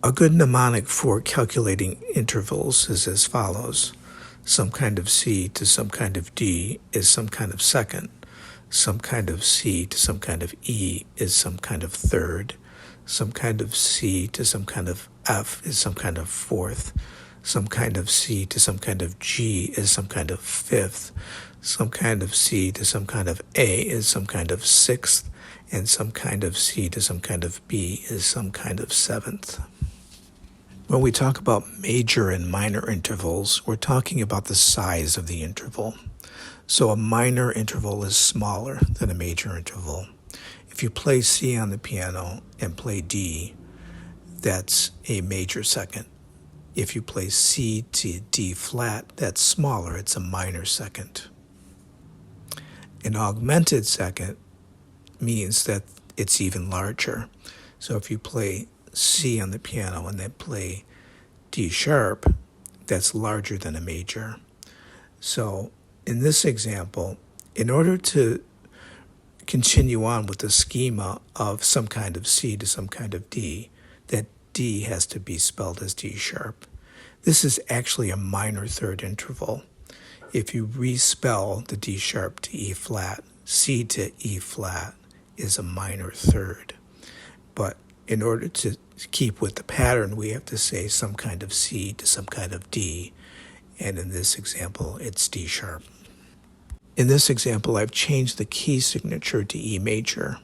A good mnemonic for calculating intervals is as follows. Some kind of C to some kind of D is some kind of second. Some kind of C to some kind of E is some kind of third. Some kind of C to some kind of F is some kind of fourth. Some kind of C to some kind of G is some kind of fifth. Some kind of C to some kind of A is some kind of sixth. And some kind of C to some kind of B is some kind of seventh. When we talk about major and minor intervals, we're talking about the size of the interval. So a minor interval is smaller than a major interval. If you play C on the piano and play D, that's a major second. If you play C to D flat, that's smaller, it's a minor second. An augmented second means that it's even larger. So if you play C on the piano and then play D sharp, that's larger than a major. So in this example, in order to continue on with the schema of some kind of C to some kind of D, that D has to be spelled as D sharp. This is actually a minor third interval. If you respell the D sharp to E flat, C to E flat is a minor third. But in order to keep with the pattern, we have to say some kind of C to some kind of D, and in this example, it's D sharp. In this example, I've changed the key signature to E major.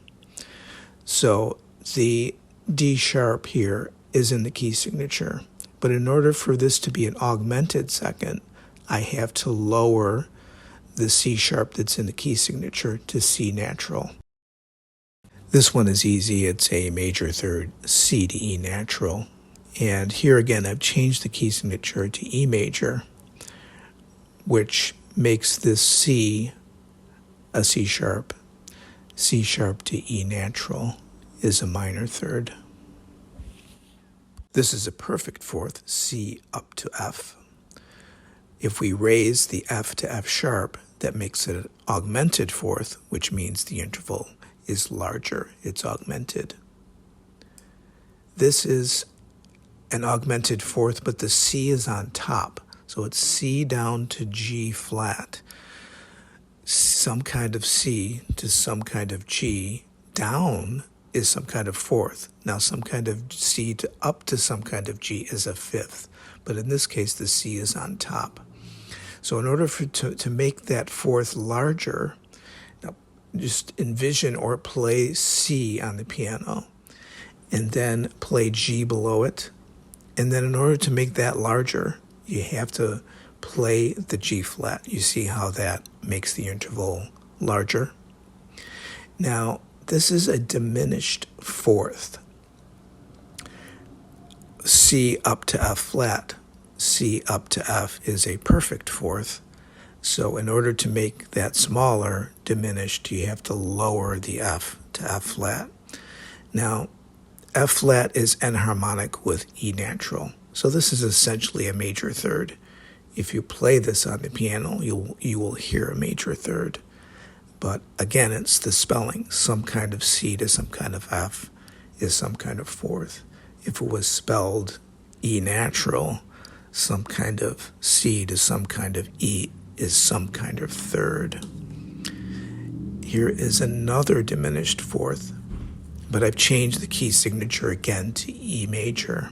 So the D sharp here is in the key signature, but in order for this to be an augmented second, I have to lower the C sharp that's in the key signature to C natural. This one is easy. It's a major third, C to E natural. And here again, I've changed the key signature to E major, which makes this C a C sharp. C sharp to E natural is a minor third. This is a perfect fourth, C up to F. If we raise the F to F sharp, that makes it an augmented fourth, which means the interval is larger, it's augmented. This is an augmented fourth, but the C is on top. So it's C down to G flat. Some kind of C to some kind of G down is some kind of fourth. Now some kind of C to up to some kind of G is a fifth. But in this case, the C is on top. So in order to make that fourth larger, now just envision or play C on the piano and then play G below it. And then in order to make that larger, you have to play the G flat. You see how that makes the interval larger? Now, this is a diminished fourth. C up to F flat. C up to F is a perfect fourth. So in order to make that smaller, diminished, you have to lower the F to F flat. Now, F flat is enharmonic with E natural. So this is essentially a major third. If you play this on the piano, you will hear a major third. But again, it's the spelling. Some kind of C to some kind of F is some kind of fourth. If it was spelled E natural, some kind of C to some kind of E is some kind of third. Here is another diminished fourth, but I've changed the key signature again to E major.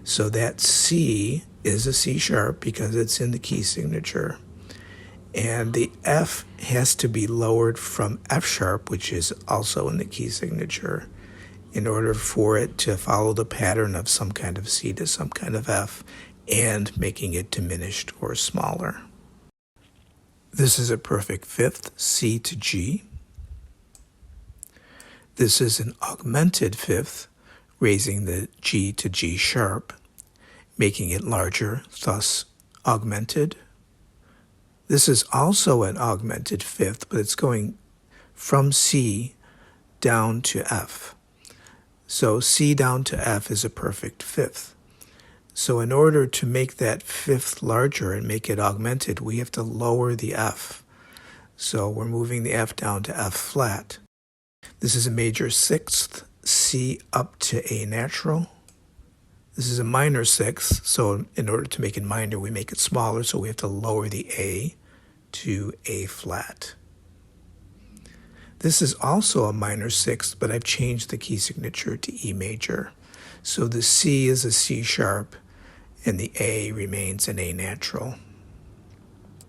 So that C is a C sharp because it's in the key signature. And the F has to be lowered from F sharp, which is also in the key signature, in order for it to follow the pattern of some kind of C to some kind of F and making it diminished or smaller. This is a perfect fifth, C to G. This is an augmented fifth, raising the G to G sharp, making it larger, thus augmented. This is also an augmented fifth, but it's going from C down to F. So C down to F is a perfect fifth. So in order to make that fifth larger and make it augmented, we have to lower the F. So we're moving the F down to F flat. This is a major sixth, C up to A natural. This is a minor sixth, so in order to make it minor, we make it smaller, so we have to lower the A to A flat. This is also a minor sixth, but I've changed the key signature to E major. So the C is a C sharp, and the A remains an A natural.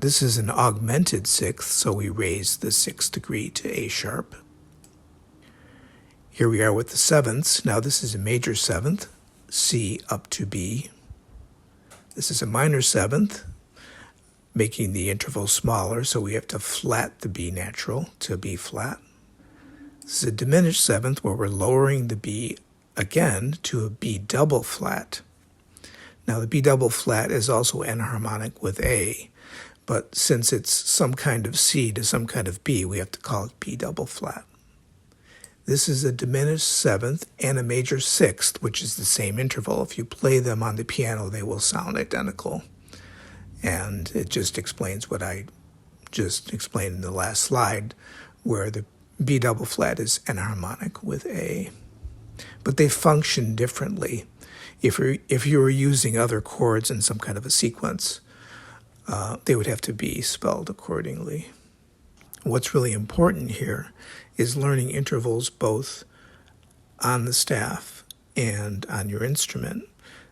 This is an augmented sixth, so we raise the sixth degree to A sharp. Here we are with the sevenths. Now this is a major seventh, C up to B. This is a minor seventh, making the interval smaller, so we have to flat the B natural to B flat. This is a diminished seventh, where we're lowering the B again to a B double flat. Now the B double flat is also enharmonic with A, but since it's some kind of C to some kind of B, we have to call it B double flat. This is a diminished seventh and a major sixth, which is the same interval. If you play them on the piano, they will sound identical. And it just explains what I just explained in the last slide, where the B double flat is enharmonic with A. But they function differently. If you were using other chords in some kind of a sequence, they would have to be spelled accordingly. What's really important here is learning intervals both on the staff and on your instrument.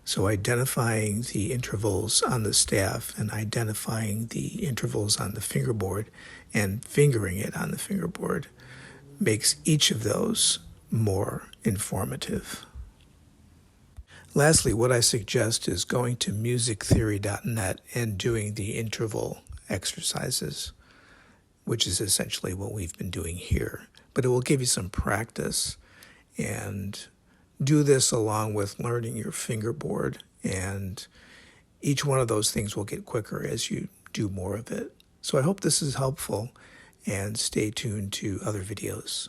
So identifying the intervals on the staff and identifying the intervals on the fingerboard and fingering it on the fingerboard makes each of those more informative. Lastly, what I suggest is going to musictheory.net and doing the interval exercises, which is essentially what we've been doing here. But it will give you some practice, and do this along with learning your fingerboard, and each one of those things will get quicker as you do more of it. So I hope this is helpful, and stay tuned to other videos.